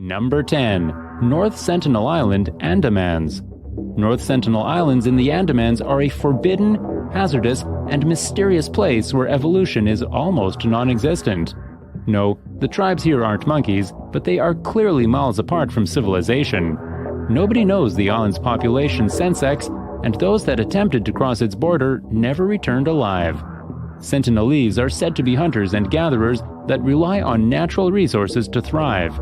Number 10. North Sentinel Island, Andamans. North Sentinel Islands in the Andamans are a forbidden, hazardous, and mysterious place where evolution is almost non-existent. No, the tribes here aren't monkeys, but they are clearly miles apart from civilization. Nobody knows the island's population sensex, and those that attempted to cross its border never returned alive. Sentinelese are said to be hunters and gatherers that rely on natural resources to thrive.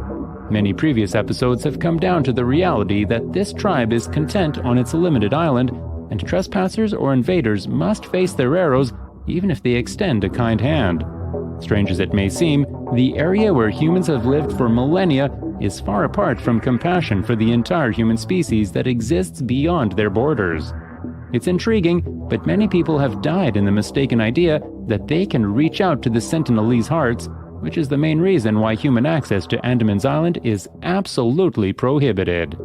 Many previous episodes have come down to the reality that this tribe is content on its limited island, and trespassers or invaders must face their arrows even if they extend a kind hand. Strange as it may seem, the area where humans have lived for millennia is far apart from compassion for the entire human species that exists beyond their borders. It's intriguing, but many people have died in the mistaken idea that they can reach out to the Sentinelese hearts, which is the main reason why human access to Andaman's Island is absolutely prohibited.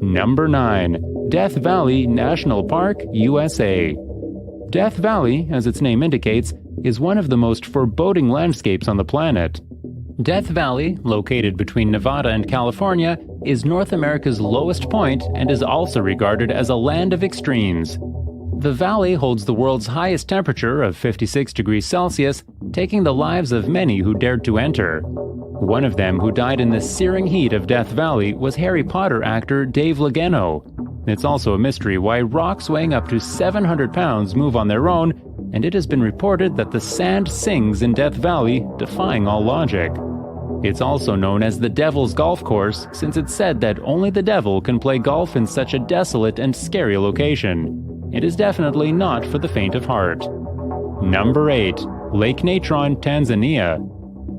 Number 9. Death Valley National Park, USA. Death Valley, as its name indicates, is one of the most foreboding landscapes on the planet. Death Valley, located between Nevada and California, is North America's lowest point and is also regarded as a land of extremes. The valley holds the world's highest temperature of 56 degrees Celsius, taking the lives of many who dared to enter. One of them who died in the searing heat of Death Valley was Harry Potter actor Dave Lagano. It's also a mystery why rocks weighing up to 700 pounds move on their own, and it has been reported that the sand sings in Death Valley, defying all logic. It's also known as the Devil's Golf Course, since it's said that only the devil can play golf in such a desolate and scary location. It is definitely not for the faint of heart. Number 8. Lake Natron, Tanzania.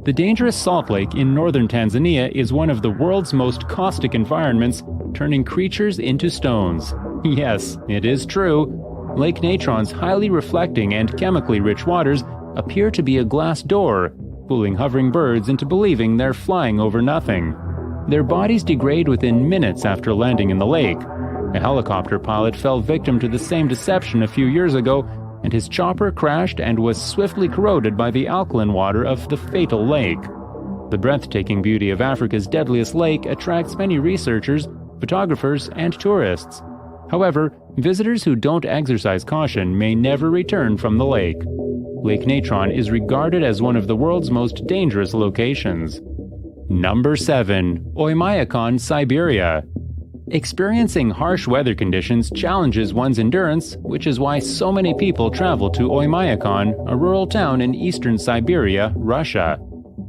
The dangerous salt lake in northern Tanzania is one of the world's most caustic environments, turning creatures into stones. Yes, it is true. Lake Natron's highly reflecting and chemically rich waters appear to be a glass door, fooling hovering birds into believing they're flying over nothing. Their bodies degrade within minutes after landing in the lake. A helicopter pilot fell victim to the same deception a few years ago, and his chopper crashed and was swiftly corroded by the alkaline water of the fatal lake. The breathtaking beauty of Africa's deadliest lake attracts many researchers, photographers, and tourists. However, visitors who don't exercise caution may never return from the lake. Lake Natron is regarded as one of the world's most dangerous locations. Number 7. Oymyakon, Siberia. Experiencing harsh weather conditions challenges one's endurance, which is why so many people travel to Oymyakon, a rural town in eastern Siberia, Russia.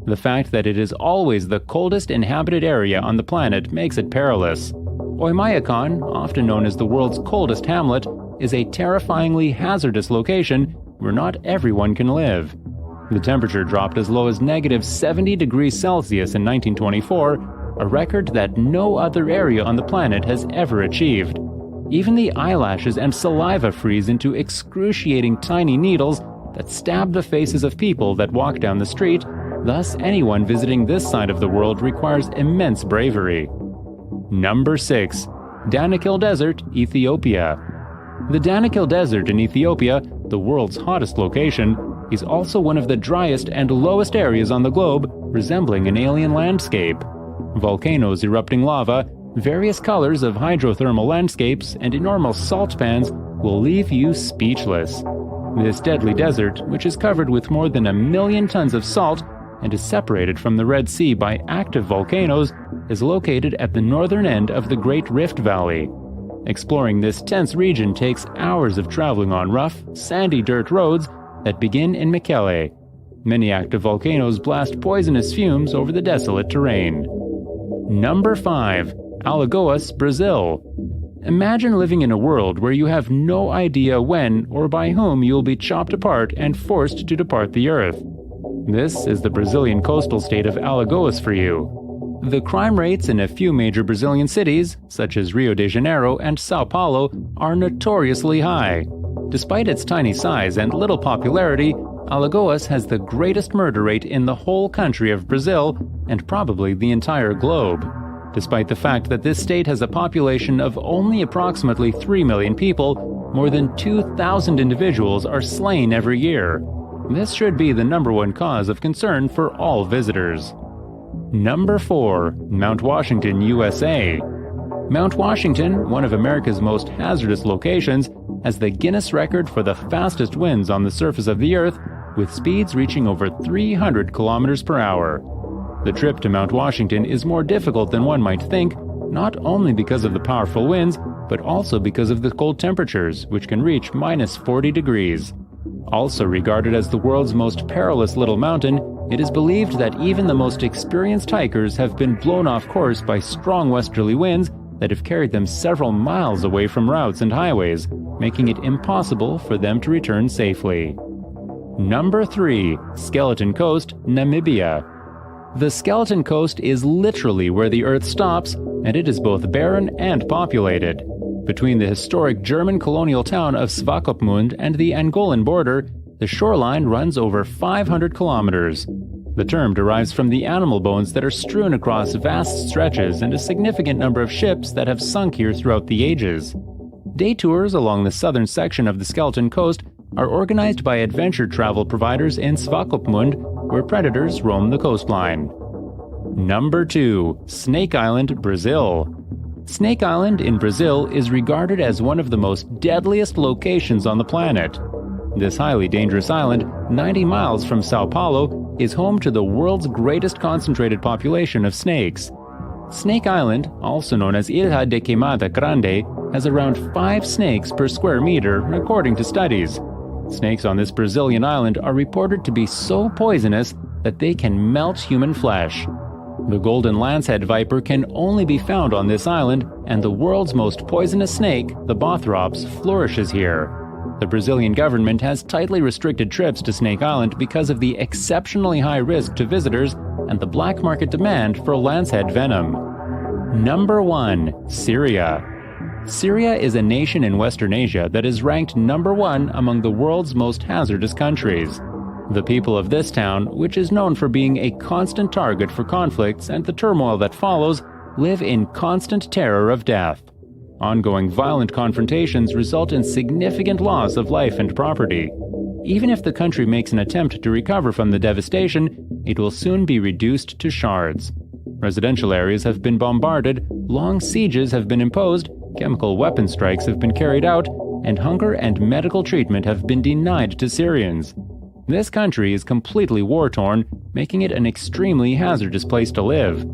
The fact that it is always the coldest inhabited area on the planet makes it perilous. Oymyakon, often known as the world's coldest hamlet, is a terrifyingly hazardous location where not everyone can live. The temperature dropped as low as -70 degrees Celsius in 1924, a record that no other area on the planet has ever achieved. Even the eyelashes and saliva freeze into excruciating tiny needles that stab the faces of people that walk down the street, thus anyone visiting this side of the world requires immense bravery. Number 6. Danakil Desert, Ethiopia. The Danakil Desert in Ethiopia, the world's hottest location, is also one of the driest and lowest areas on the globe, resembling an alien landscape. Volcanoes erupting lava, various colors of hydrothermal landscapes, and enormous salt pans will leave you speechless. This deadly desert, which is covered with more than 1 million tons of salt and is separated from the Red Sea by active volcanoes, is located at the northern end of the Great Rift Valley. Exploring this tense region takes hours of traveling on rough, sandy dirt roads that begin in Mekelle. Many active volcanoes blast poisonous fumes over the desolate terrain. Number 5. Alagoas, Brazil. Imagine living in a world where you have no idea when or by whom you'll be chopped apart and forced to depart the earth. This is the Brazilian coastal state of Alagoas for you. The crime rates in a few major Brazilian cities, such as Rio de Janeiro and Sao Paulo, are notoriously high. Despite its tiny size and little popularity, Alagoas has the greatest murder rate in the whole country of Brazil, and probably the entire globe. Despite the fact that this state has a population of only approximately 3 million people, more than 2,000 individuals are slain every year. This should be the #1 cause of concern for all visitors. Number 4. Mount Washington, USA. Mount Washington, one of America's most hazardous locations, has the Guinness record for the fastest winds on the surface of the Earth, with speeds reaching over 300 kilometers per hour. The trip to Mount Washington is more difficult than one might think, not only because of the powerful winds, but also because of the cold temperatures, which can reach minus 40 degrees. Also regarded as the world's most perilous little mountain, it is believed that even the most experienced hikers have been blown off course by strong westerly winds that have carried them several miles away from routes and highways, making it impossible for them to return safely. Number 3. Skeleton Coast, Namibia. The Skeleton Coast is literally where the Earth stops, and it is both barren and populated. Between the historic German colonial town of Swakopmund and the Angolan border, the shoreline runs over 500 kilometers. The term derives from the animal bones that are strewn across vast stretches and a significant number of ships that have sunk here throughout the ages. Day tours along the southern section of the Skeleton Coast are organized by adventure travel providers in Swakopmund, where predators roam the coastline. Number 2. Snake Island, Brazil. Snake Island in Brazil is regarded as one of the most deadliest locations on the planet. This highly dangerous island, 90 miles from Sao Paulo, is home to the world's greatest concentrated population of snakes. Snake Island, also known as Ilha de Queimada Grande, has around 5 snakes per square meter, according to studies. Snakes on this Brazilian island are reported to be so poisonous that they can melt human flesh. The golden lancehead viper can only be found on this island, and the world's most poisonous snake, the Bothrops, flourishes here. The Brazilian government has tightly restricted trips to Snake Island because of the exceptionally high risk to visitors and the black market demand for lancehead venom. Number 1. Syria. Syria is a nation in Western Asia that is ranked number 1 among the world's most hazardous countries. The people of this town, which is known for being a constant target for conflicts and the turmoil that follows, live in constant terror of death. Ongoing violent confrontations result in significant loss of life and property. Even if the country makes an attempt to recover from the devastation, it will soon be reduced to shards. Residential areas have been bombarded, long sieges have been imposed, chemical weapon strikes have been carried out, and hunger and medical treatment have been denied to Syrians. This country is completely war-torn, making it an extremely hazardous place to live.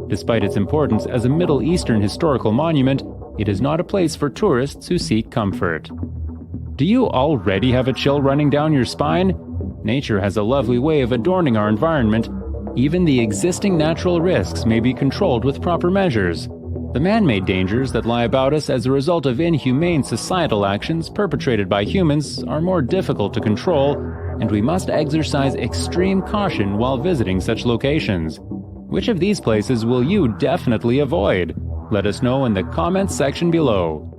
Despite its importance as a Middle Eastern historical monument, it is not a place for tourists who seek comfort. Do you already have a chill running down your spine? Nature has a lovely way of adorning our environment. Even the existing natural risks may be controlled with proper measures. The man-made dangers that lie about us as a result of inhumane societal actions perpetrated by humans are more difficult to control, and we must exercise extreme caution while visiting such locations. Which of these places will you definitely avoid? Let us know in the comments section below.